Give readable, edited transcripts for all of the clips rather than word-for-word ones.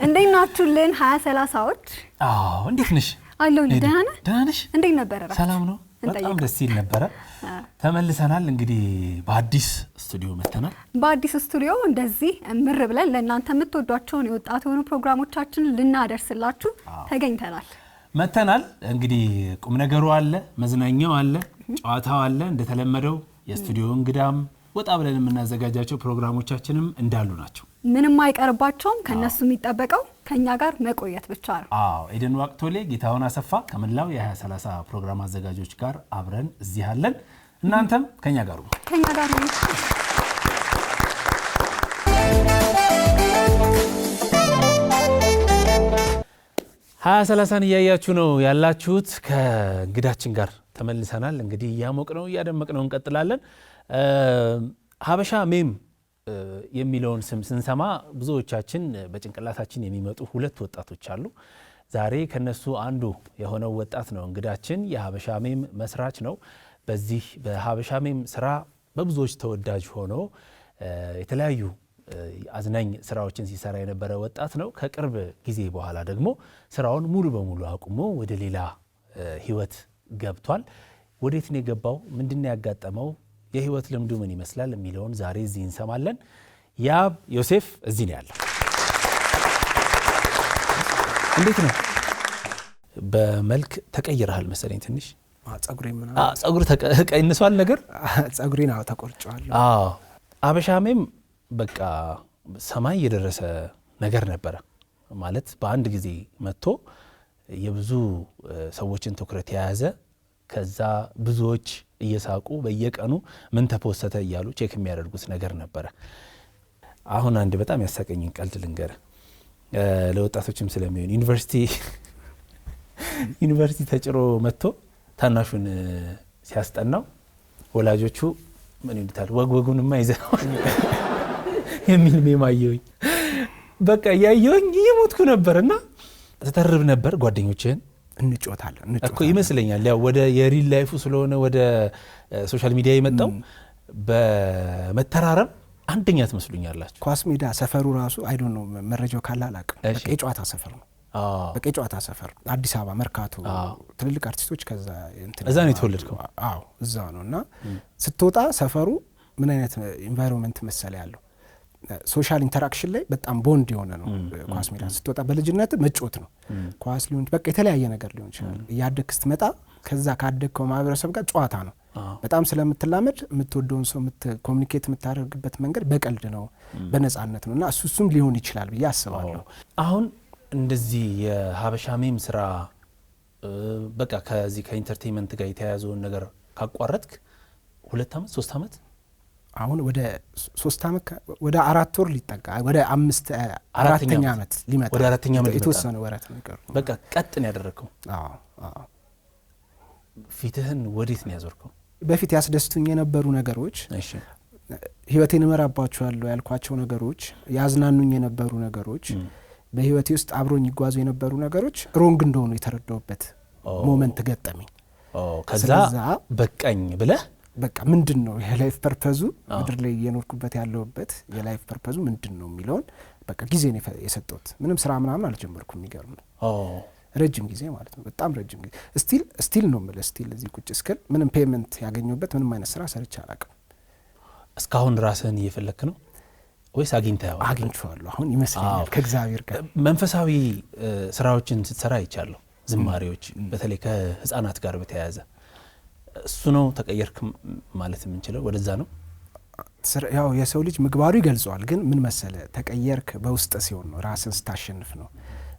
እንዴት ናችሁልን 2030ዎች? እንዴት ነሽ? አለሁልህ። ደህና ነሽ? እንዴት ነበር? ሰላም ነው። በጣም ደስ ይል ነበር። ተመልሰናል። እንግዲህ በአዲስ ስቱዲዮ መተናል። በአዲስ ስቱዲዮ እንደዚህ ምር ብለን ለእናንተ የምትወዷቸውን የወጣት የሆኑ ፕሮግራሞቻችንን ልናደርስላችሁ መተናል። እንግዲህ ቁም ነገሩ አለ፣ መዝናኛው አለ፣ ጨዋታው አለ። እንደተለመደው የስቱዲዮ እንግዳም ወጣ ብለን የምናዘጋጃቸው ፕሮግራሞቻችንም እንዳሉ ናቸው። ምንም አይቀርባቸውም። ከነሱ የሚጠበቀው ከኛ ጋር መቆየት ብቻ ነው። ኤደን ዋቅቶሌ፣ ጌታውን አሰፋ ከመላው የ2030 ፕሮግራም አዘጋጆች ጋር አብረን እዚህ አለን። እናንተም ከኛ ጋር ነው። 2030ን እያያችሁ ነው ያላችሁት። ከእንግዳችን ጋር ተመልሰናል። እንግዲህ እያሞቅነው እያደመቅነው እንቀጥላለን። ሀበሻ ሜም የሚለውን ስም ስንሰማ ብዙዎቻችን በጭንቅላታችን የሚመጡ ሁለት ወጣቶች አሉ። ዛሬ ከነሱ አንዱ የሆነው ወጣት ነው እንግዳችን። የሀበሻ ሜም መስራች ነው። በዚህ በሀበሻ ሜም ስራ በብዙዎች ተወዳጅ ሆኖ የተለያዩ አዝናኝ ስራዎችን ሲሰራ የነበረ ወጣት ነው። ከቅርብ ጊዜ በኋላ ደግሞ ስራውን ሙሉ በሙሉ አቁሞ ወደ ሌላ ህይወት ገብቷል። ወዴት ነው የገባው? ምንድነው ያጋጠመው? የህይወት ልምዱ ምን ይመስላል የሚለውን ዛሬ እዚህ እንሰማለን። ያብ ዮሴፍ እዚህ ነው ያለው። እንዴት ነው? በመልክ ተቀይረሃል መሰለኝ ትንሽ። ጸጉር ተቀይንሷል ነገር? ጸጉሬን ተቆርጫለሁ። ሀበሻ ሜም በቃ ሰማይ የደረሰ ነገር ነበረ ማለት በአንድ ጊዜ መጥቶ የብዙ ሰዎችን ትኩረት የያዘ ከዛ ብዙዎች እየሳቁ በየቀኑ ምን ተፖሰተ እያሉ ቼክ የሚያደርጉት ነገር ነበረ። አሁን አንድ በጣም ያሳቀኝን ቀልድ ልንገር፣ ለወጣቶችም ስለሚሆን ዩኒቨርሲቲ ተጭሮ መጥቶ ታናሹን ሲያስጠናው ወላጆቹ ምን ይሉታል? ወጉንማ ይዘው የሚል ሜማየውኝ በቃ ያየውኝ እየሞትኩ ነበርና ተተርብ ነበር። ጓደኞችህን እንጫወታለን እኮ ይመስለኛል። ያው ወደ የሪል ላይፉ ስለሆነ ወደ ሶሻል ሚዲያ የመጣው በመተራረብ አንደኛ ትመስሉኛላችሁ። ኳስ ሜዳ ሰፈሩ ራሱ አይ ዶንት ኖ መረጃው ካለ አላውቅም። በቃ የጨዋታ ሰፈር ነው። በቃ የጨዋታ ሰፈር አዲስ አበባ መርካቶ ትልልቅ አርቲስቶች ከዛ እዛ ነው የተወለድከው? እዛ ነው። እና ስትወጣ ሰፈሩ ምን አይነት ኢንቫይሮንመንት መሰለ ያለው ሶሻል ኢንተራክሽን ላይ በጣም ቦንድ የሆነ ነው። ኳስ ሜዳ ስትወጣ በልጅነት መጫወት ነው። ኳስ ሊሆን በቃ የተለያየ ነገር ሊሆን ይችላል። እያደግክ ስትመጣ ከዛ ካደግከው ማህበረሰብ ጋር ጨዋታ ነው። በጣም ስለምትላመድ የምትወደውን ሰው ኮሚኒኬት የምታደርግበት መንገድ በቀልድ ነው፣ በነጻነት ነው። እና እሱም ሊሆን ይችላል ብዬ አስባለሁ። አሁን እንደዚህ የሀበሻ ሜም ስራ በቃ ከዚህ ከኢንተርቴይንመንት ጋር የተያያዘውን ነገር ካቋረጥክ 2 ዓመት 3 ዓመት አሁን ወደ 3 ዓመት ወደ 4 ወር ሊጠጋ ወደ 4ኛ ዓመት ሊመጣ ወደ 4ኛ ዓመት የተወሰነ ወራት ነው ይቀር። በቃ ቀጥን ያደረከው? ፊትህን ወዴት ነው ያዞርከው? በፊት ያስደስቱኝ የነበሩ ነገሮች፣ ህይወቴን እመራባቸዋለሁ ያልኳቸው ነገሮች፣ ያዝናኑኝ የነበሩ ነገሮች፣ በህይወቴ ውስጥ አብሮኝ ይጓዙ የነበሩ ነገሮች ሮንግ እንደሆኑ የተረዳውበት ሞመንት ገጠመኝ። ከዛ በቃኝ ብለህ በቃ ምንድነው የላይፍ ፐርፐዙ ምድር ላይ የኖርኩበት ያለውበት የላይፍ ፐርፐዙ ምንድነው የሚለውን በቃ ጊዜ ነው የሰጠሁት። ምንም ስራ ምናምን አልጀመርኩም። የሚገርም ነው። ረጅም ጊዜ ማለት ነው፣ በጣም ረጅም ጊዜ። ስቲል ነው ማለት ስቲል እዚህ ቁጭ እስከል ምንም ፔመንት ያገኘሁበት ምንም አይነት ስራ ሰርቼ አላውቅም። እስካሁን ራስህን እየፈለክ ነው ወይስ አግኝተኸው? አግኝቼዋለሁ አሁን ይመስለኛል ከእግዚአብሔር ጋር። መንፈሳዊ ስራዎችን ስትሰራ ይቻለሁ፣ ዝማሬዎች፣ በተለይ ከህፃናት ጋር በተያያዘ እሱ ነው ተቀየርክ ማለት የምንችለው? ወደዛ ነው ያው የሰው ልጅ ምግባሩ ይገልጸዋል። ግን ምን መሰለ ተቀየርክ በውስጥ ሲሆን ነው፣ ራስን ስታሸንፍ ነው።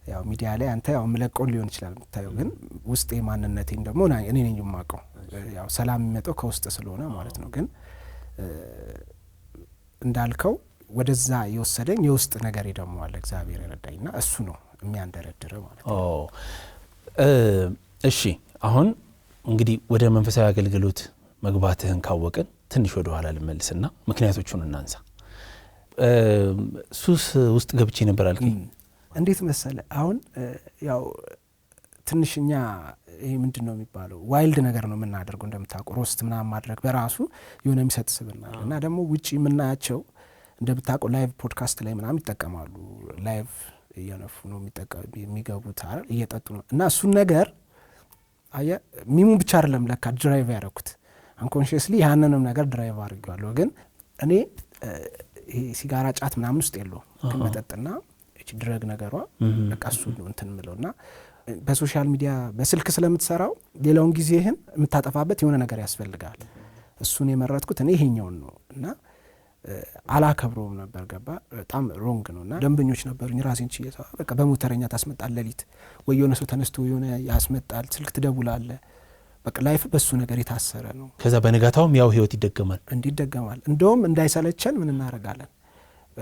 ያው ሚዲያ ላይ አንተ ያው መለቆን ሊሆን ይችላል የምታየው፣ ግን ውስጤ ማንነቴን ደግሞ እኔ ነኝ የማውቀው። ያው ሰላም የሚመጣው ከውስጥ ስለሆነ ማለት ነው። ግን እንዳልከው ወደዛ የወሰደኝ የውስጥ ነገር ደግሞ አለ እግዚአብሔር ይረዳኝና እሱ ነው የሚያንደረድረው ማለት ነው። እሺ አሁን እንግዲህ ወደ መንፈሳዊ አገልግሎት መግባትህን ካወቅን ትንሽ ወደ ኋላ ልመልስና ምክንያቶቹን እናንሳ። ሱስ ውስጥ ገብቼ ነበር አልከኝ። እንዴት መሰለ አሁን ያው ትንሽኛ ይሄ ምንድነው የሚባለው ዋይልድ ነገር ነው የምናደርገው። እንደምታውቁ ሮስት ምናምን ማድረግ በራሱ የሆነ የሚሰጥ ስብና እና ደግሞ ውጪ የምናያቸው እንደምታውቀው ላይቭ ፖድካስት ላይ ምናምን ይጠቀማሉ። ላይቭ እየነፉ ነው የሚገቡት አይደል እየጠጡ ነው። እና እሱን ነገር አየ ሚሙን ብቻ አይደለም ለካ ድራይቭ ያደረኩት አንኮንሺየስሊ ያንንም ነገር ድራይቭ አድርጌዋለሁ። ግን እኔ ይሄ ሲጋራ ጫት ምናምን ውስጥ የለውም። ግን መጠጥና እቺ ድረግ ነገሯ በቃ እሱ ነው እንትን ምለውና በሶሻል ሚዲያ በስልክ ስለምትሰራው ሌላውን ጊዜህን የምታጠፋበት የሆነ ነገር ያስፈልጋል። እሱን የመረጥኩት እኔ ይሄኛውን ነው እና አላከብረውም ነበር ገባ በጣም ሮንግ ነውና ደንበኞች ነበሩኝ ራሴን ችዬ በቃ በሞተረኛ ታስመጣል ሌሊት ወይ የሆነ ሰው ተነስቶ የሆነ ያስመጣል ስልክ ትደውላለህ በቃ ላይፍ በሱ ነገር የታሰረ ነው። ከዛ በነጋታውም ያው ህይወት ይደገማል እንደውም እንዳይሰለቸን ምን እናደርጋለን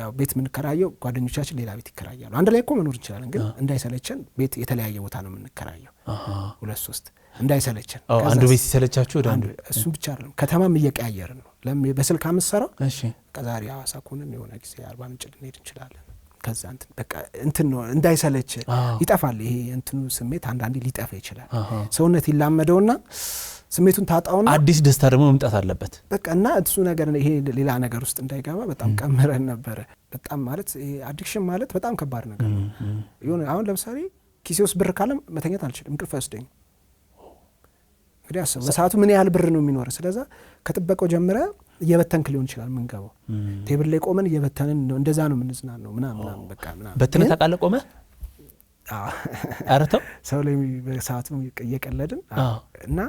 ያው ቤት ምን ከራየው ጓደኞቻችን ሌላ ቤት ይከራያሉ አንድ ላይ እኮ መኖር እንችላለን ግን እንዳይሰለቸን ቤት የተለያየ ቦታ ነው የምንከራየው 2-3 እንዳይሰለቸን አንዱ ቤት ሲሰለቻችሁ ወደ አንዱ እሱ ብቻ አይደለም ከተማም እየቀያየርን ነው በስልክ አምሰራው እሺ ከዛሬ ሐዋሳ ኮንም የሆነ ጊዜ 40 ምንጭ ልንሄድ እንችላለን ከዛ በቃ እንትን ነው እንዳይሰለች ይጠፋል ይሄ እንትኑ ስሜት አንዳንዴ ሊጠፋ ይችላል ሰውነት ይላመደውና ስሜቱን ታጣውና አዲስ ደስታ ደግሞ መምጣት አለበት በቃ እና እሱ ነገር ይሄ ሌላ ነገር ውስጥ እንዳይገባ በጣም ቀመረን ነበር በጣም ማለት ይሄ አዲክሽን ማለት በጣም ከባድ ነገር ነው ይሁን አሁን ለምሳሌ ኪሴ ውስጥ ብር ካለም መተኛት አልችልም እንቅልፍ አይወስደኝም እንግዲህ አሰብ በሰዓቱ ምን ያህል ብር ነው የሚኖር ስለዛ ከጥበቀው ጀምረ እየበተንክ ሊሆን ይችላል ምን ገባው ቴብል ላይ ቆመን እየበተንን ነው እንደዛ ነው ምንዝናናው ምናምን በቃ ምናምን በተነ ተቃለ ቆመ አረተው ሰው ላይ በሰዓቱ እየቀለድን እና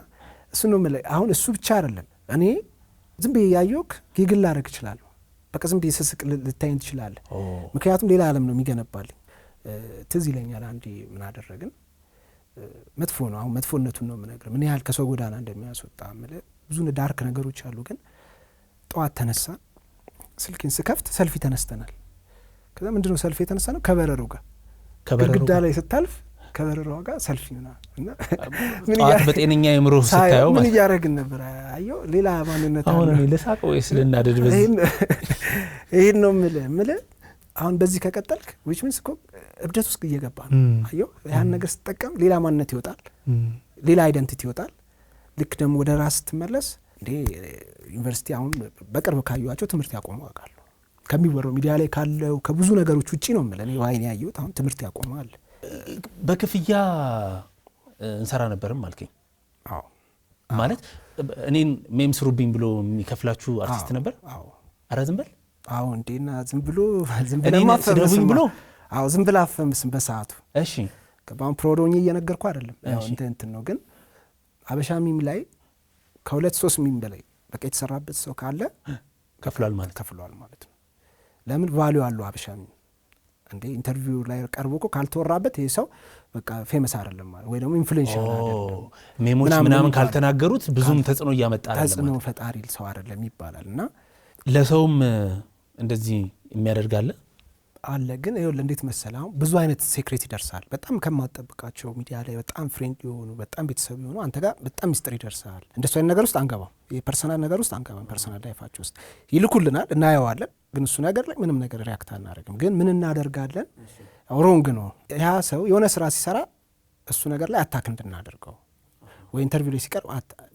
እሱ ነው ማለት አሁን እሱ ብቻ አይደለም እኔ ዝም ብዬ ያየውክ ጊግል ላደርግ ይችላል በቃ ዝም ብዬ ስስቅ ልታይን ይችላል ምክንያቱም ሌላ ዓለም ነው የሚገነባልኝ ትዝ ይለኛል አንዴ ምን አደረግን መጥፎ ነው አሁን መጥፎነቱን ነው የምነግርህ ምን ያህል ከሰው ጎዳና እንደሚያስወጣ ማለት ብዙ ዳርክ ነገሮች አሉ ግን ጠዋት ተነሳ ስልኬን ስከፍት ሰልፊ ተነስተናል ከዛ ምንድነው ሰልፊ የተነሳነው ከበረሮ ጋር ግድግዳ ላይ ስታልፍ ከበረሮ ጋር ሰልፊ እና ምን ያ በጤነኛ የምሮ ስታየው ምን ያረግን ነበር አየው ሌላ ማንነት አሁን እኔ ለሳቅ ወይስ ልናደድ በዚህ ይሄን ነው የምልህ አሁን በዚህ ከቀጠልክ which means እኮ እብደት ውስጥ እየገባ ነው አየው ያን ነገር ስትጠቀም ሌላ ማንነት ይወጣል ሌላ አይደንቲቲ ይወጣል ልክ ደግሞ ወደ ራስ ትመለስ እንዴ ዩኒቨርሲቲ አሁን በቅርብ ካዩዋቸው ትምህርት ያቆሙ አውቃለሁ ከሚወራው ሚዲያ ላይ ካለው ከብዙ ነገሮች ውጪ ነው ማለት ነው ዋይኔ ያየሁት አሁን ትምህርት ያቆማል በክፍያ እንሰራ ነበርም አልከኝ አዎ ማለት እኔን ሜምስሩብኝ ብሎ የሚከፍላችሁ አርቲስት ነበር አዎ አረ ዝም በል አዎ እንዴና ዝም ብሎ ማፈምስም ብሎ አዎ ዝም ብላ አፈምስም በሰዓቱ እሺ ከባን ፕሮዶኝ እየነገርኩ አይደለም ያው እንትን ነው ግን አበሻ ሚም ላይ ከ2-3 ሚም በላይ በቃ የተሰራበት ሰው ካለ ከፍሏል ማለት ነው ለምን ቫልዩ አለው አበሻ ሚም እንዴ ኢንተርቪው ላይ ቀርቦ እኮ ካልተወራበት ይሄ ሰው በቃ ፌመስ አይደለም ማለት ወይ ደግሞ ኢንፍሉዌንሻል አይደለም ሜሞች ምናምን ካልተናገሩት ብዙም ተጽዕኖ እያመጣ አይደለም ተጽዕኖ ፈጣሪ ሰው አይደለም ይባላልና ለሰውም እንደዚህ የሚያደርጋለ አለ ግን ይኸውልህ እንዴት መሰለህ አሁን ብዙ አይነት ሴክሬት ይደርሳል በጣም ከማጠብቃቸው ሚዲያ ላይ በጣም ፍሬንድ የሆኑ በጣም ቤተሰብ የሆኑ አንተ ጋር በጣም ሚስጥር ይደርሳል እንደሱ አይነት ነገር ውስጥ አንገባም የፐርሰናል ነገር ውስጥ አንገባም ፐርሰናል ላይፋቸው ውስጥ ይልኩልናል እናየዋለን ግን እሱ ነገር ላይ ምንም ነገር ሪያክት አናደርግም ግን ምን እናደርጋለን ሮንግ ነው ያ ሰው የሆነ ስራ ሲሰራ እሱ ነገር ላይ አታክ እንድናደርገው ወይ ኢንተርቪው ላይ ሲቀርብ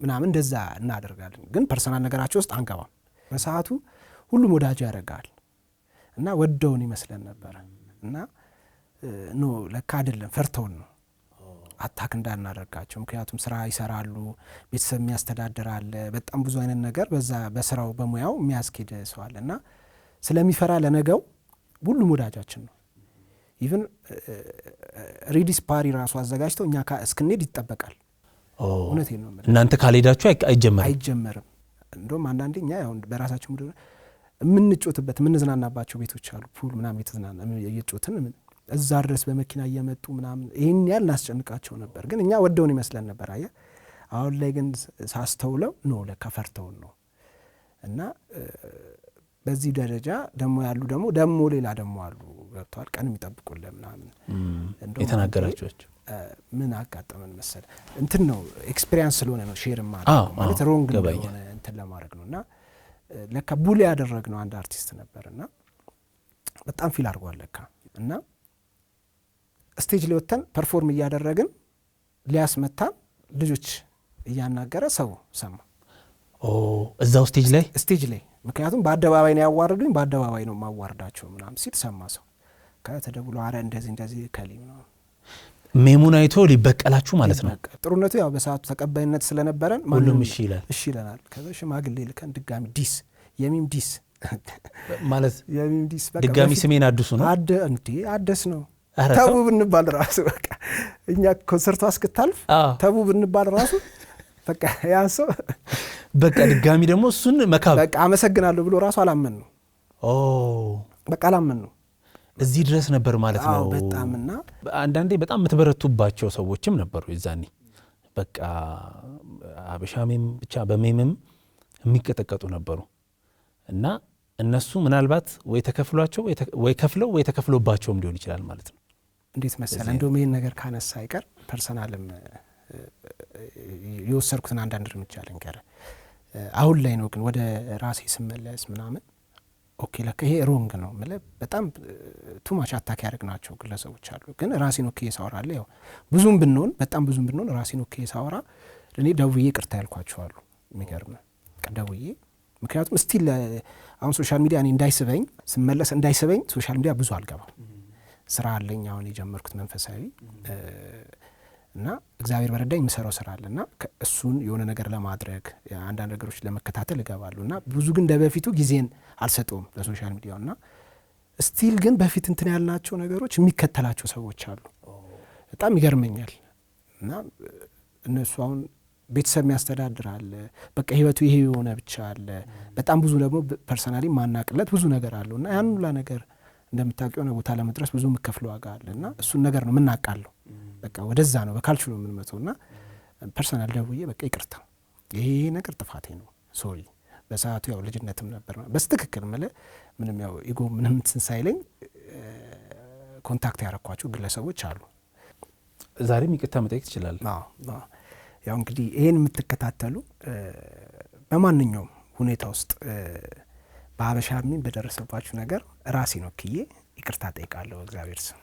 ምናምን እንደዛ እናደርጋለን ግን ፐርሰናል ነገራቸው ውስጥ አንገባም በሰዓቱ ሁሉም ወዳጅ ያደርጋል እና ወደውን ይመስለን ነበር እና ኖ ለካ አይደለም ፈርተውን ነው አታክ እንዳናደርጋቸው ምክንያቱም ስራ ይሰራሉ ቤተሰብ የሚያስተዳድራል በጣም ብዙ አይነት ነገር በዛ በስራው በሙያው የሚያስኬድ ሰው አለና ስለሚፈራ ለነገው ሁሉም ወዳጃችን ነው ኢቭን ሪዲስ ፓሪ ራሱ አዘጋጅተው እኛ እስክንሄድ ይጠበቃል እውነቴን ነው እናንተ ካልሄዳችሁ አይጀመርም እንደውም አንዳንዴ እኛ ያው በራሳችን ሙሉ ምንጮትበት ምንዝናናባቸው ቤቶች አሉ ፑል ምናምን የተዝናና እየጮትን እዛ ድረስ በመኪና እየመጡ ምናምን ይሄን ያህል እናስጨንቃቸው ነበር ግን እኛ ወደውን ይመስለን ነበር አየ አሁን ላይ ግን ሳስተውለው ነው ለካ ፈርተውን ነው እና በዚህ ደረጃ ደሞ ያሉ ደሞ ሌላ ደሞ አሉ ገብቷል ቀን የሚጠብቁልን ምናምን እንደው የተናገራችኋቸው ምን አጋጠመን መሰለ እንትን ነው ኤክስፒሪየንስ ስለሆነ ነው ሼር ማለት ሮንግ ነው እንትን ለማድረግ ነውና ለካ ቡሊ ያደረግነው አንድ አርቲስት ነበርና በጣም ፊል አድርጓል ለካ እና ስቴጅ ላይ ወተን ፐርፎርም እያደረግን ሊያስመታ ልጆች እያናገረ ሰው ሰማ እዛው ስቴጅ ላይ ምክንያቱም በአደባባይ ነው ያዋረዱኝ፣ በአደባባይ ነው ማዋርዳቸው ምናምን ሲል ሰማ ሰው። ከተደውሎ አረ እንደዚህ ከሊም ነው ሜሙን አይቶ ሊበቀላችሁ ማለት ነው። ጥሩነቱ ያው በሰዓቱ ተቀባይነት ስለነበረን ሁሉም እሺ ይለናል። ከዛ ሽማግሌ ልከን ድጋሚ ዲስ የሚም ዲስ ማለት የሚም ዲስ በቃ ድጋሚ ስሜን አድሱ ነው አደስ ነው ተቡ ብንባል ራሱ በቃ እኛ ኮንሰርቱ እስክታልፍ ተቡ ብንባል ራሱ በቃ ያ ሰው በቃ ድጋሚ ደግሞ እሱን መካብ በቃ አመሰግናለሁ ብሎ ራሱ አላመን ነው። በቃ አላመን ነው። እዚህ ድረስ ነበር ማለት ነው። በጣምና አንዳንዴ በጣም የምትበረቱባቸው ሰዎችም ነበሩ ይዛኔ። በቃ ሀበሻ ሜም ብቻ በሜምም የሚቀጠቀጡ ነበሩ እና እነሱ ምናልባት ወይ ተከፍሏቸው ወይ ከፍለው ወይ ተከፍሎባቸውም ሊሆን ይችላል ማለት ነው። እንዴት መሰለ እንደውም ይሄን ነገር ካነሳ አይቀር ፐርሰናልም የወሰድኩትን አንዳንድ እርምጃ ልንገር። አሁን ላይ ነው ግን ወደ ራሴ ስመለስ ምናምን ኦኬ ለካ ይሄ ሮንግ ነው ማለት በጣም ቱማች አታክ ያደርግናቸው ግለሰቦች አሉ። ግን ራሴን ኦኬ ሳወራለ ያው ብዙም ብንሆን በጣም ብዙም ብንሆን ራሴን ኦኬ ሳወራ ለኔ ደውዬ ቅርታ ያልኳቸዋሉ። የሚገርም ደውዬ ምክንያቱም ስቲል አሁን ሶሻል ሚዲያ እኔ እንዳይስበኝ ስመለስ እንዳይስበኝ ሶሻል ሚዲያ ብዙ አልገባም። ስራ አለኝ አሁን የጀመርኩት መንፈሳዊ እና እግዚአብሔር በረዳኝ የምሰራው ስራ አለና እሱን የሆነ ነገር ለማድረግ አንዳንድ ነገሮች ለመከታተል እገባለሁ እና ብዙ ግን እንደበፊቱ ጊዜን አልሰጠውም ለሶሻል ሚዲያውና ስቲል ግን በፊት እንትን ያልናቸው ነገሮች የሚከተላቸው ሰዎች አሉ። በጣም ይገርመኛል። እና እነሱ አሁን ቤተሰብ የሚያስተዳድር አለ፣ በቃ ህይወቱ ይሄ የሆነ ብቻ አለ። በጣም ብዙ ደግሞ ፐርሰናሊ ማናቅለት ብዙ ነገር አለው እና ያን ሁላ ነገር እንደምታውቂው ነው ቦታ ለመድረስ ብዙ ምከፍለው ዋጋ አለና እሱን ነገር ነው ምናቃለው። በቃ ወደዛ ነው በካልቹ ነው የምንመተውና ፐርሰናል ደውዬ በቃ ይቅርታ ይሄ ነገር ጥፋቴ ነው ሶሪ። በሰዓቱ ያው ልጅነትም ነበር በስትክክል ምንም ያው ኢጎ ምንም ሳይለኝ ኮንታክት ያረኳቸው ግለሰቦች አሉ። ዛሬም ይቅርታ መጠየቅ ትችላለህ። ያው እንግዲህ ይሄን የምትከታተሉ በማንኛውም ሁኔታ ውስጥ በሀበሻ ሜም በደረሰባችሁ ነገር ራሴን ወክዬ ይቅርታ ጠይቃለሁ። እግዚአብሔር ስም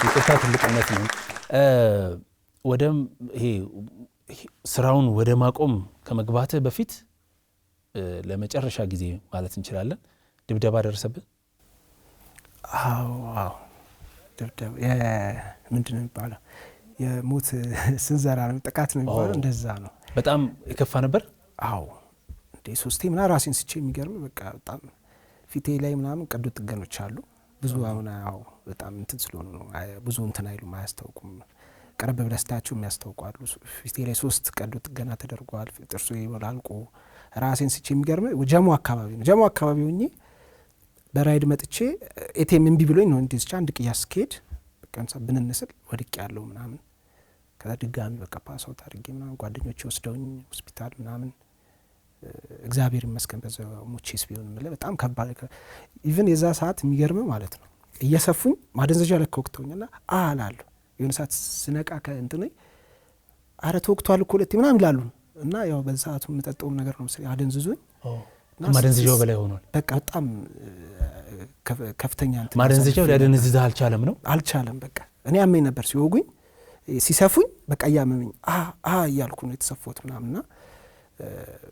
ይቅርታ ትልቅነት ነው። ወደ ይሄ ስራውን ወደ ማቆም ከመግባትህ በፊት ለመጨረሻ ጊዜ ማለት እንችላለን ድብደባ ደረሰብህ? አዎ ድብደባ ምንድን ነው የሚባለው? የሞት ስንዘራ ነው ጥቃት ነው የሚባለው፣ እንደዛ ነው። በጣም የከፋ ነበር? አዎ እንዴ 3 ምናምን ራሴን ስቼ የሚገርም በቃ በጣም ፊቴ ላይ ምናምን ቀዶ ጥገኖች አሉ ብዙ። አሁን አዎ በጣም እንትን ስለሆነ ነው ብዙ እንትን አይሉም አያስታውቁም። ቀረብ ብለህ ስታያቸው የሚያስታውቋሉ። ፊቴ ላይ 3 ቀዶ ጥገና ተደርጓል። ጥርሱ ይወላልቆ ራሴን ስቼ የሚገርም ጀሞ አካባቢ ነው። ጀሞ አካባቢ ሆኜ በራይድ መጥቼ ኤቲኤም እምቢ ብሎኝ ነው እንዴ አንድ ቅያስ ስኬድ በቃ ብንንስል ወድቅ ያለው ምናምን። ከዛ ድጋሚ በቃ ፓስአውት አድርጌ ምናምን ጓደኞቼ ወስደውኝ ሆስፒታል ምናምን እግዚአብሔር ይመስገን በዛ ሙቼስ ቢሆን ማለት በጣም ከባድ ኢቭን የዛ ሰዓት የሚገርም ማለት ነው። እየሰፉኝ ማደንዘዣ ለካ ወቅተውኝና አላለሁ የሆነ ሰዓት ስነቃ ከእንትን አረ ተወቅቷል እኮ ለቲ ምናምን ይላሉ እና ያው በዛቱ የምጠጣውም ነገር ነው መሰለኝ አደንዝዞኝ ማደንዘዣው በላይ ሆኗል። በቃ በጣም ከፍተኛ እንትን ማደንዘዣው ሊያደነዝዝህ አልቻለም ነው? አልቻለም። በቃ እኔ ያመኝ ነበር ሲወጉኝ ሲሰፉኝ በቃ እያመመኝ እያልኩ ነው የተሰፉት ምናምንና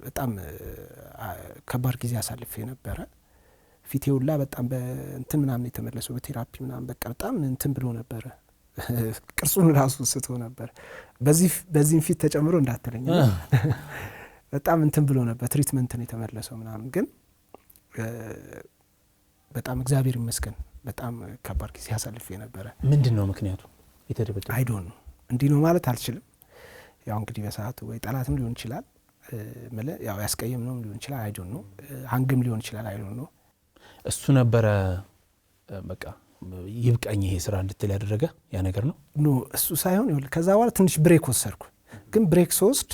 በጣም ከባድ ጊዜ አሳልፌ ነበረ። ፊቴ ሁላ በጣም በእንትን ምናምን የተመለሰው በቴራፒ ምናምን በቃ በጣም እንትን ብሎ ነበረ። ቅርጹን ራሱ ስቶ ነበር። በዚህም ፊት ተጨምሮ እንዳትለኝ በጣም እንትን ብሎ ነበር። ትሪትመንት ነው የተመለሰው ምናምን። ግን በጣም እግዚአብሔር ይመስገን በጣም ከባድ ጊዜ አሳልፌ ነበረ። ምንድነው ምክንያቱ የተደበቀው? አይ ዶንት ኖ እንዲህ ነው ማለት አልችልም። ያው እንግዲህ በሰዓቱ ወይ ጠላትም ሊሆን ይችላል ማለት ያው ያስቀየም ነው ሊሆን ይችላል። አይ ዶንት ኖ ሃንግም ሊሆን ይችላል። አይ ዶንት ኖ እሱ ነበረ በቃ ይብቃኝ ይሄ ስራ እንድትል ያደረገ ያ ነገር ነው? ኖ እሱ ሳይሆን ከዛ በኋላ ትንሽ ብሬክ ወሰድኩ። ግን ብሬክ ስወስድ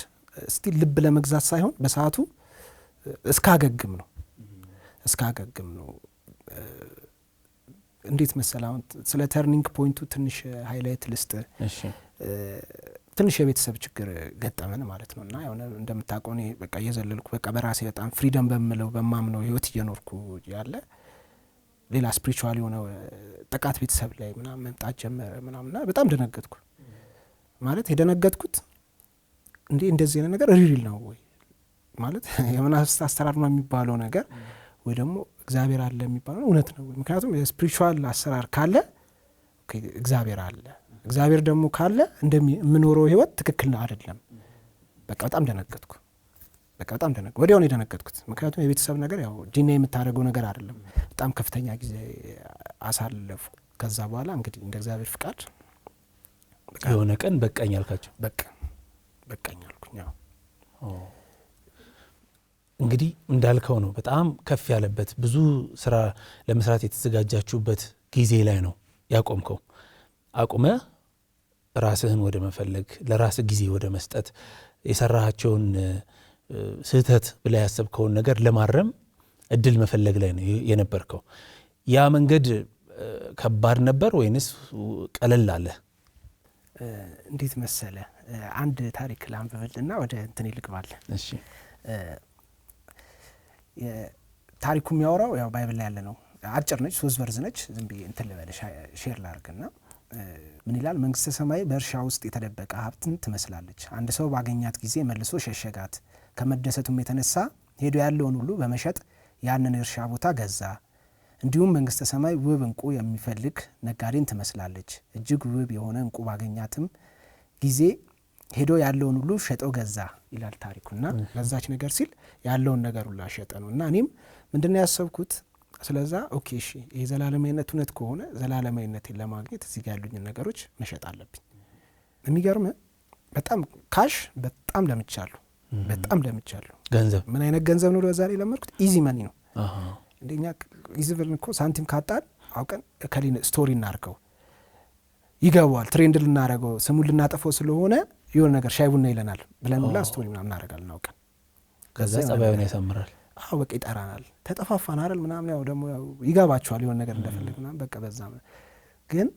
ስቲል ልብ ለመግዛት ሳይሆን በሰዓቱ እስካገግም ነው። እንዴት መሰለህ አሁን ስለ ተርኒንግ ፖይንቱ ትንሽ ሃይላይት ልስጥ። እሺ ትንሽ የቤተሰብ ችግር ገጠመን ማለት ነውና ያው እንደምታውቀው እኔ በቃ እየዘለልኩ በቃ በራሴ በጣም ፍሪደም በምለው በማምነው ህይወት እየኖርኩ ያለ ሌላ ስፒሪቹዋል የሆነ ጥቃት ቤተሰብ ላይ ምናምን መምጣት ጀመረ ምናምንና በጣም ደነገጥኩ። ማለት የደነገጥኩት እንዴ እንደዚህ አይነት ነገር ሪል ነው ወይ ማለት የመናፍስት አሰራር ነው የሚባለው ነገር ወይ ደግሞ እግዚአብሔር አለ የሚባለው እውነት ነው። ምክንያቱም የስፒሪቹዋል አሰራር ካለ እግዚአብሔር አለ፣ እግዚአብሔር ደግሞ ካለ እንደምኖረው ህይወት ትክክል አይደለም። በቃ በጣም ደነገጥኩ። ወዲያው ነው የደነገጥኩት። ምክንያቱም የቤተሰብ ነገር ያው ዲና የምታደርገው ነገር አይደለም። በጣም ከፍተኛ ጊዜ አሳለፉ። ከዛ በኋላ እንግዲህ እንደ እግዚአብሔር ፍቃድ የሆነ ቀን በቃኝ አልካቸው? በቃኝ አልኩኝ። ያው እንግዲህ እንዳልከው ነው በጣም ከፍ ያለበት ብዙ ስራ ለመስራት የተዘጋጃችሁበት ጊዜ ላይ ነው ያቆምከው። አቁመ ራስህን ወደ መፈለግ፣ ለራስህ ጊዜ ወደ መስጠት፣ የሰራሃቸውን ስህተት ብላ ያሰብከውን ነገር ለማረም እድል መፈለግ ላይ ነው የነበርከው። ያ መንገድ ከባድ ነበር ወይንስ ቀለል አለ? እንዴት መሰለ፣ አንድ ታሪክ ላንብብልና ወደ እንትን ይልቅባል። እሺ። ታሪኩ የሚያወራው ያው ባይብል ላይ ያለ ነው። አጭር ነች፣ 3 ቨርዝ ነች። ዝም ብዬ እንትን ልበል ሼር ላርግና ምን ይላል? መንግስተ ሰማይ በእርሻ ውስጥ የተደበቀ ሀብትን ትመስላለች። አንድ ሰው ባገኛት ጊዜ መልሶ ሸሸጋት። ከመደሰቱም የተነሳ ሄዶ ያለውን ሁሉ በመሸጥ ያንን እርሻ ቦታ ገዛ። እንዲሁም መንግስተ ሰማይ ውብ እንቁ የሚፈልግ ነጋዴን ትመስላለች። እጅግ ውብ የሆነ እንቁ ባገኛትም ጊዜ ሄዶ ያለውን ሁሉ ሸጦ ገዛ ይላል ታሪኩና ለዛች ነገር ሲል ያለውን ነገር ሁሉ ሸጠ ነው። እና እኔም ምንድነው ያሰብኩት ስለዛ ኦኬ እሺ የዘላለማዊነት እውነት ከሆነ ዘላለማዊነትን ለማግኘት እዚህ ጋር ያሉኝ ነገሮች መሸጥ አለብኝ። የሚገርም በጣም ካሽ በጣም ለምቻለሁ። ገንዘብ ምን አይነት ገንዘብ ነው በዛ ላይ ለመርኩት? ኢዚ መኒ ነው። እንደኛ ኢዚ ብር እኮ ሳንቲም ካጣን አውቀን ከሊን ስቶሪ እናርከው ይገባዋል። ትሬንድ ልናረገው ስሙን ልናጠፈው ስለሆነ የሆነ ነገር ሻይ ቡና ይለናል ብለን ሁላ ስቶሪ ምናምን እናረጋለን አውቀን። ከዛ ጸባዩን ያሳምራል። በቃ ይጠራናል። ተጠፋፋን አይደል ምናምን ያው ደግሞ ይገባቸዋል የሆነ ነገር እንደፈለግ ምናምን በቃ በዛ። ግን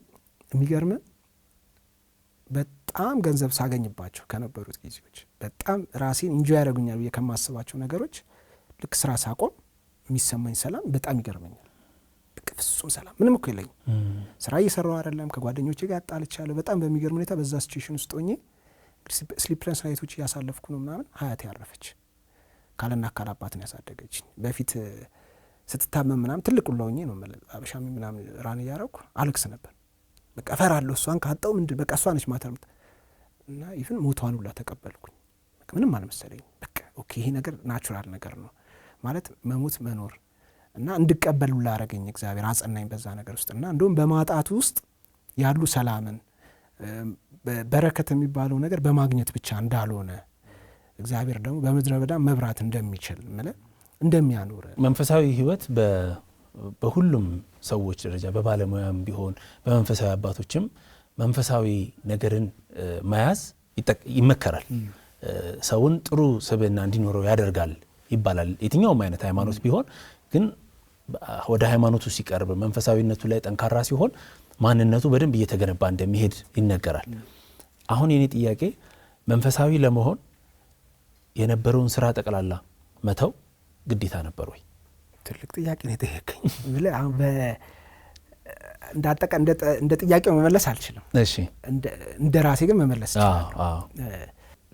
የሚገርም በጣም ገንዘብ ሳገኝባቸው ከነበሩት ጊዜዎች በጣም ራሴን ኢንጆይ ያደርጉኛል ብዬ ከማስባቸው ነገሮች ልክ ስራ ሳቆም የሚሰማኝ ሰላም በጣም ይገርመኛል። በቃ ፍጹም ሰላም ምንም እኮ የለኝም። ስራ እየሰራሁ አይደለም፣ ከጓደኞቼ ጋር አጣልቻለሁ። በጣም በሚገርም ሁኔታ በዛ ሲቹዌሽን ውስጥ ሆኜ ስሊፕለስ ናይቶች እያሳለፍኩ ነው ምናምን። ሀያቴ ያረፈች ካለና ካላባት ነው ያሳደገችኝ። በፊት ስትታመም ምናምን ትልቅ ሁላ ሆኜ ነው አበሻሚ ምናምን ራን እያረኩ አልክስ ነበር። በቃ እፈራለሁ እሷን ካጣው ምንድን በቃ እሷ ነች ማተር እና ኢቭን ሞቷን ሁላ ተቀበልኩኝ። በቃ ምንም አልመሰለኝ። በቃ ኦኬ ይሄ ነገር ናቹራል ነገር ነው ማለት መሞት መኖር እና እንድቀበል ሁላ አረገኝ እግዚአብሔር፣ አጸናኝ በዛ ነገር ውስጥ። እና እንደውም በማጣቱ ውስጥ ያሉ ሰላምን በረከት የሚባለው ነገር በማግኘት ብቻ እንዳልሆነ እግዚአብሔር ደግሞ በምድረ በዳ መብራት እንደሚችል ማለት እንደሚያኖር መንፈሳዊ ህይወት በሁሉም ሰዎች ደረጃ በባለሙያም ቢሆን በመንፈሳዊ አባቶችም መንፈሳዊ ነገርን መያዝ ይመከራል። ሰውን ጥሩ ስብዕና እንዲኖረው ያደርጋል ይባላል። የትኛውም አይነት ሃይማኖት ቢሆን ግን ወደ ሃይማኖቱ ሲቀርብ መንፈሳዊነቱ ላይ ጠንካራ ሲሆን ማንነቱ በደንብ እየተገነባ እንደሚሄድ ይነገራል። አሁን የኔ ጥያቄ መንፈሳዊ ለመሆን የነበረውን ስራ ጠቅላላ መተው ግዴታ ነበር ወይ? ትልቅ ጥያቄ ነው የጠየቀኝ። አሁን እንዳጠቃ እንደ ጥያቄው መመለስ አልችልም። እሺ እንደ ራሴ ግን መመለስ ይችላል።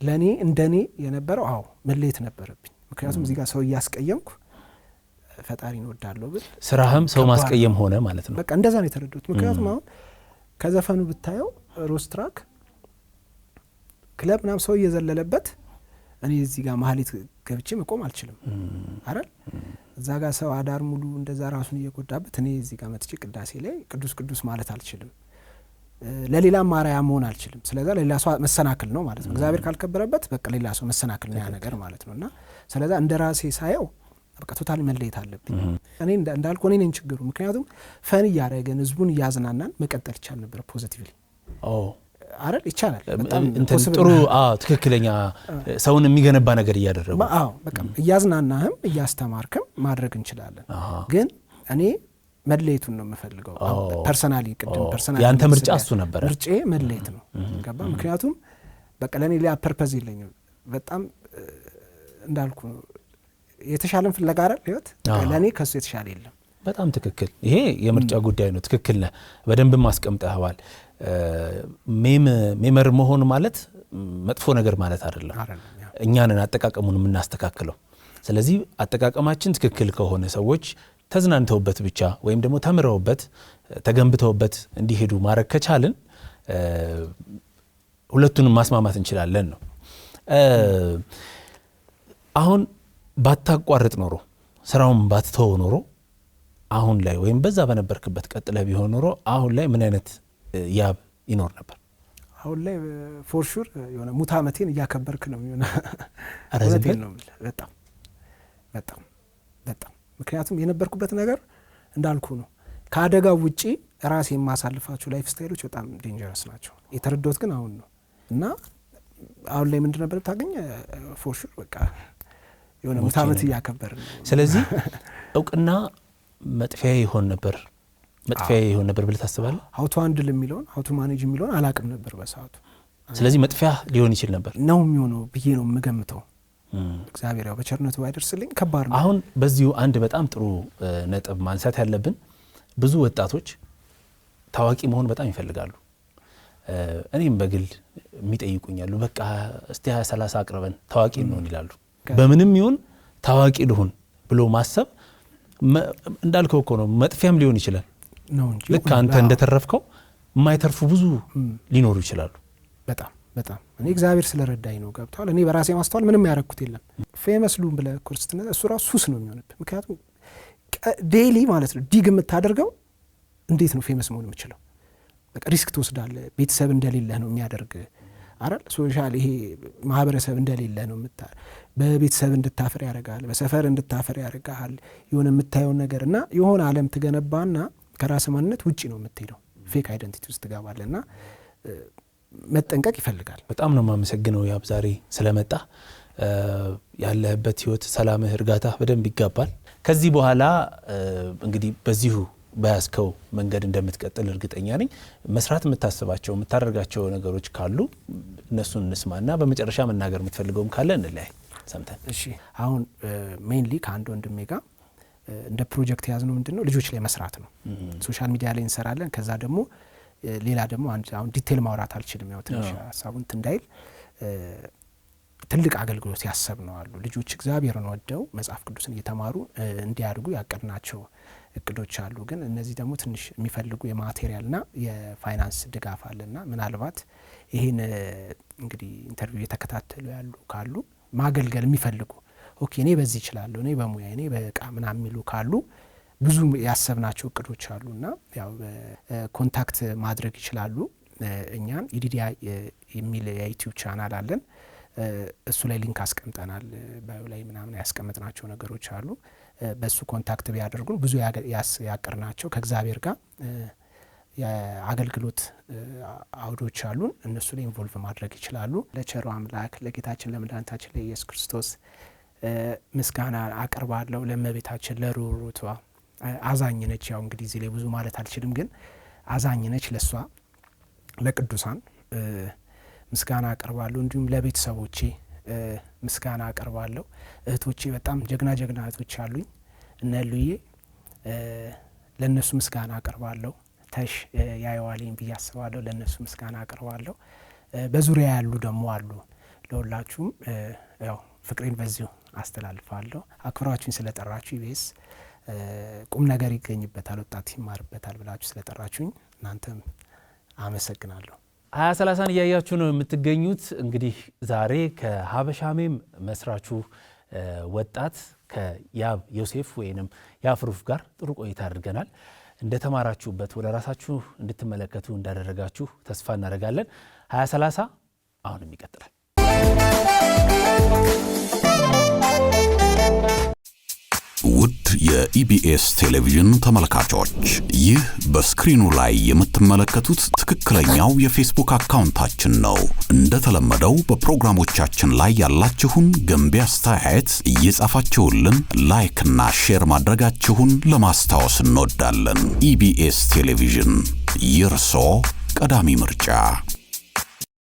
ለኔ እንደኔ የነበረው መለየት ነበረብኝ። ምክንያቱም እዚህ ጋር ሰው እያስቀየምኩ ፈጣሪን ወዳለሁ ብል ስራህም ሰው ማስቀየም ሆነ ማለት ነው። በቃ እንደዛ ነው የተረዱት። ምክንያቱም አሁን ከዘፈኑ ብታየው ሮስትራክ ክለብ ምናምን ሰው እየዘለለበት እኔ እዚህ ጋር መሀሌት ገብቼ መቆም አልችልም አይደል? እዛ ጋር ሰው አዳር ሙሉ እንደዛ ራሱን እየጎዳበት እኔ እዚህ ጋር መጥቼ ቅዳሴ ላይ ቅዱስ ቅዱስ ማለት አልችልም። ለሌላ ማርያም መሆን አልችልም። ስለዛ ሌላ ሰው መሰናክል ነው ማለት ነው። እግዚአብሔር ካልከበረበት በቃ ሌላ ሰው መሰናክል ነው ያ ነገር ማለት ነውና ስለዛ እንደ ራሴ ሳየው በቃ ቶታሊ መለየት አለብኝ። እኔ እንዳልኩ እኔ ነኝ ችግሩ። ምክንያቱም ፈን እያደረገን ህዝቡን እያዝናናን መቀጠል ይቻል ነበር ፖዚቲቭሊ አይደል? ይቻላል። በጣም ጥሩ ትክክለኛ ሰውን የሚገነባ ነገር እያደረጉ በቃ እያዝናናህም እያስተማርክም ማድረግ እንችላለን። ግን እኔ መለየቱን ነው የምፈልገው ፐርሰናሊ። ቅድም ፐርሰናሊ ያንተ ምርጫ እሱ ነበር። ምርጬ መለየት ነው ገባ። ምክንያቱም በቃ ለኔ ሌላ ፐርፐዝ የለኝም። በጣም እንዳልኩ የተሻለን ፍለጋ አይደል ህይወት። ለኔ ከሱ የተሻለ የለም። በጣም ትክክል። ይሄ የምርጫ ጉዳይ ነው። ትክክል ነህ። በደንብም አስቀምጠኸዋል። ሜመር መሆን ማለት መጥፎ ነገር ማለት አይደለም። እኛንን አጠቃቀሙን የምናስተካክለው ስለዚህ አጠቃቀማችን ትክክል ከሆነ ሰዎች ተዝናንተውበት ብቻ ወይም ደግሞ ተምረውበት ተገንብተውበት እንዲሄዱ ማድረግ ከቻልን ሁለቱንም ማስማማት እንችላለን ነው። አሁን ባታቋርጥ ኖሮ ስራውን ባትተው ኖሮ አሁን ላይ ወይም በዛ በነበርክበት ቀጥለ ቢሆን ኖሮ አሁን ላይ ምን አይነት ያብ ይኖር ነበር? አሁን ላይ ፎር ሹር የሆነ ሙት ዓመቴን እያከበርክ ነው የሚሆነው። አረዘብኝ ነው በጣም በጣም በጣም ምክንያቱም የነበርኩበት ነገር እንዳልኩ ነው። ከአደጋው ውጪ ራሴ የማሳልፋቸው ላይፍ ስታይሎች በጣም ዴንጀረስ ናቸው። የተረዳሁት ግን አሁን ነው እና አሁን ላይ ምንድን ነበር ታገኘ ፎር ሹር በቃ የሆነ ሙት ዓመት እያከበርን ነው። ስለዚህ እውቅና መጥፊያ ይሆን ነበር ብለህ ታስባለህ? ሀው ቱ ሃንድል የሚለውን ሀው ቱ ማኔጅ የሚለውን አላቅም ነበር በሰዓቱ። ስለዚህ መጥፊያ ሊሆን ይችል ነበር ነው የሚሆነው ብዬ ነው የምገምተው። እግዚአብሔር ያው በቸርነቱ ባይደርስልኝ ከባድ ነው። አሁን በዚሁ አንድ በጣም ጥሩ ነጥብ ማንሳት ያለብን ብዙ ወጣቶች ታዋቂ መሆን በጣም ይፈልጋሉ። እኔም በግል የሚጠይቁኛሉ በቃ እስቲ 20-30 አቅርበን ታዋቂ እንሆን ይላሉ። በምንም ይሁን ታዋቂ ልሁን ብሎ ማሰብ እንዳልከው እኮ ነው መጥፊያም ሊሆን ይችላል ነው እንጂ ልክ አንተ እንደተረፍከው የማይተርፉ ብዙ ሊኖሩ ይችላሉ። በጣም በጣም እኔ እግዚአብሔር ስለረዳኝ ነው ገብቷል። እኔ በራሴ ማስተዋል ምንም ያረኩት የለም። ፌመስ ሉም ብለ ክርስትና እሱ ራሱ ሱስ ነው የሚሆንብህ። ምክንያቱም ዴይሊ ማለት ነው ዲግ የምታደርገው እንዴት ነው ፌመስ መሆን የምችለው? በቃ ሪስክ ትወስዳለህ። ቤተሰብ እንደሌለህ ነው የሚያደርግ አይደል? ሶሻል ይሄ ማህበረሰብ እንደሌለህ ነው በቤተሰብ እንድታፈር ያደርጋል፣ በሰፈር እንድታፈር ያደርጋል። የሆነ የምታየውን ነገር እና የሆነ ዓለም ትገነባና ከራስ ማንነት ውጪ ነው የምትሄደው። ፌክ አይደንቲቲ ውስጥ ትገባለህና መጠንቀቅ ይፈልጋል። በጣም ነው የማመሰግነው ያብ ዛሬ ስለመጣ። ያለህበት ህይወት፣ ሰላምህ፣ እርጋታ በደንብ ይጋባል። ከዚህ በኋላ እንግዲህ በዚሁ በያዝከው መንገድ እንደምትቀጥል እርግጠኛ ነኝ። መስራት የምታስባቸው የምታደርጋቸው ነገሮች ካሉ እነሱን እንስማና በመጨረሻ መናገር የምትፈልገውም ካለ እንለያይ ሰምተን። እሺ አሁን ሜይንሊ ከአንድ ወንድሜ ጋር እንደ ፕሮጀክት የያዝነው ምንድነው ልጆች ላይ መስራት ነው። ሶሻል ሚዲያ ላይ እንሰራለን። ከዛ ደግሞ ሌላ ደግሞ አሁን ዲቴል ማውራት አልችልም፣ ያው ትንሽ ሀሳቡን እንዳይል ትልቅ አገልግሎት ያሰብነው አሉ። ልጆች እግዚአብሔርን ወደው መጽሐፍ ቅዱስን እየተማሩ እንዲያድጉ ያቀድናቸው እቅዶች አሉ። ግን እነዚህ ደግሞ ትንሽ የሚፈልጉ የማቴሪያልና የፋይናንስ ድጋፍ አለና ምናልባት ይሄን እንግዲህ ኢንተርቪው የተከታተሉ ያሉ ካሉ ማገልገል የሚፈልጉ ኦኬ እኔ በዚህ እችላለሁ፣ እኔ በሙያ እኔ በቃ ምናምን የሚሉ ካሉ ብዙ ያሰብናቸው እቅዶች አሉና ያው ኮንታክት ማድረግ ይችላሉ። እኛን ኢዲዲያ የሚል የዩቲዩብ ቻናል አለን። እሱ ላይ ሊንክ አስቀምጠናል። ባዮ ላይ ምናምን ያስቀምጥናቸው ነገሮች አሉ። በሱ ኮንታክት ቢያደርጉን ብዙ ያቀርናቸው ከእግዚአብሔር ጋር የአገልግሎት አውዶች አሉን። እነሱ ላይ ኢንቮልቭ ማድረግ ይችላሉ። ለቸሩ አምላክ ለጌታችን ለመድኃኒታችን ለኢየሱስ ክርስቶስ ምስጋና አቀርባለሁ። ለእመቤታችን ለሩሩቷ አዛኝ ነች። ያው እንግዲህ እዚህ ላይ ብዙ ማለት አልችልም፣ ግን አዛኝ ነች። ለሷ ለቅዱሳን ምስጋና አቀርባለሁ። እንዲሁም ለቤተሰቦቼ ምስጋና አቀርባለሁ። እህቶቼ በጣም ጀግና እህቶች አሉኝ። እነ ሉዬ ለነሱ ምስጋና አቀርባለሁ። ተሽ ያየዋልኝ ብዬ አስባለሁ። ለነሱ ምስጋና አቀርባለሁ። በዙሪያ ያሉ ደግሞ አሉ። ለሁላችሁም ያው ፍቅሬን በዚሁ አስተላልፋለሁ። አክብራችሁኝ ስለጠራችሁ ኢቢኤስ ቁም ነገር ይገኝበታል፣ ወጣት ይማርበታል ብላችሁ ስለጠራችሁኝ እናንተም አመሰግናለሁ። 20-30 እያያችሁ ነው የምትገኙት። እንግዲህ ዛሬ ከሀበሻ ሜም መስራቹ ወጣት ከያብ ዮሴፍ ወይንም ያፍሩፍ ጋር ጥሩ ቆይታ አድርገናል። እንደተማራችሁበት ወደ ራሳችሁ እንድትመለከቱ እንዳደረጋችሁ ተስፋ እናደርጋለን። 20-30 አሁንም ይቀጥላል። ውድ የኢቢኤስ ቴሌቪዥን ተመልካቾች፣ ይህ በስክሪኑ ላይ የምትመለከቱት ትክክለኛው የፌስቡክ አካውንታችን ነው። እንደተለመደው በፕሮግራሞቻችን ላይ ያላችሁን ገንቢ አስተያየት እየጻፋችሁልን ላይክ እና ሼር ማድረጋችሁን ለማስታወስ እንወዳለን። ኢቢኤስ ቴሌቪዥን የርሶ ቀዳሚ ምርጫ።